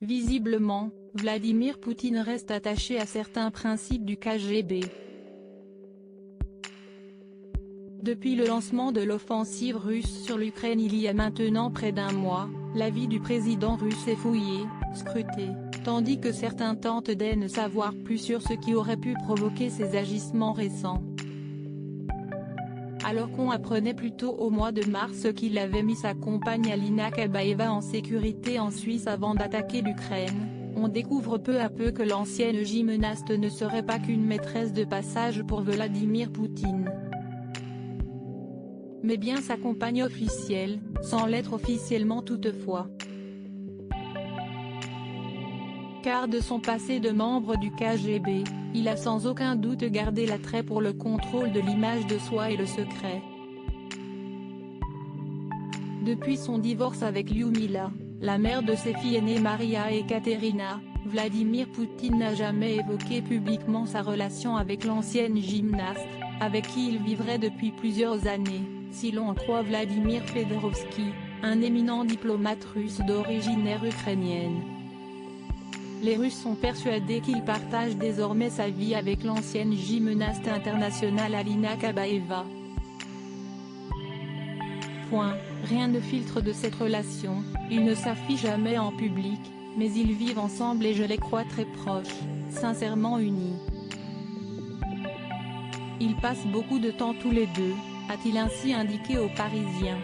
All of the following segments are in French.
Visiblement, Vladimir Poutine reste attaché à certains principes du KGB. Depuis le lancement de l'offensive russe sur l'Ukraine il y a maintenant près d'un mois, la vie du président russe est fouillée, scrutée, tandis que certains tentent d'en savoir plus sur ce qui aurait pu provoquer ces agissements récents. Alors qu'on apprenait plus tôt au mois de mars qu'il avait mis sa compagne Alina Kabaeva en sécurité en Suisse avant d'attaquer l'Ukraine, on découvre peu à peu que l'ancienne gymnaste ne serait pas qu'une maîtresse de passage pour Vladimir Poutine, mais bien sa compagne officielle, sans l'être officiellement toutefois. Car de son passé de membre du KGB, il a sans aucun doute gardé l'attrait pour le contrôle de l'image de soi et le secret. Depuis son divorce avec Lyudmila, la mère de ses filles aînées Maria et Katerina, Vladimir Poutine n'a jamais évoqué publiquement sa relation avec l'ancienne gymnaste, avec qui il vivrait depuis plusieurs années, si l'on en croit Vladimir Fedorovski, un éminent diplomate russe d'origine ukrainienne. Les Russes sont persuadés qu'il partage désormais sa vie avec l'ancienne gymnaste internationale Alina Kabaeva. Rien ne filtre de cette relation, ils ne s'affichent jamais en public, mais ils vivent ensemble et je les crois très proches, sincèrement unis. Ils passent beaucoup de temps tous les deux, a-t-il ainsi indiqué aux Parisiens.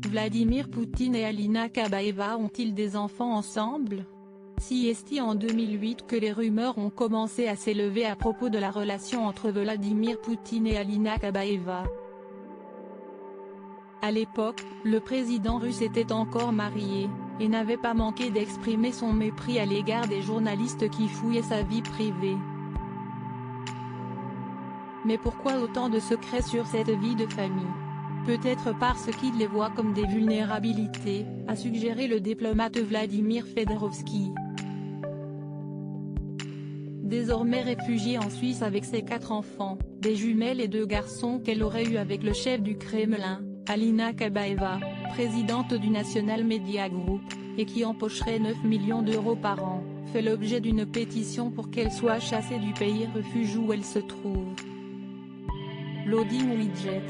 Vladimir Poutine et Alina Kabaeva ont-ils des enfants ensemble? Si est-il en 2008 que les rumeurs ont commencé à s'élever à propos de la relation entre Vladimir Poutine et Alina Kabaeva. À l'époque, le président russe était encore marié, et n'avait pas manqué d'exprimer son mépris à l'égard des journalistes qui fouillaient sa vie privée. Mais pourquoi autant de secrets sur cette vie de famille? Peut-être parce qu'il les voit comme des vulnérabilités, a suggéré le diplomate Vladimir Fedorovski. Désormais réfugiée en Suisse avec ses 4 enfants, des jumelles et 2 garçons qu'elle aurait eus avec le chef du Kremlin, Alina Kabaeva, présidente du National Media Group, et qui empocherait 9 millions d'euros par an, fait l'objet d'une pétition pour qu'elle soit chassée du pays refuge où elle se trouve. Loading widget.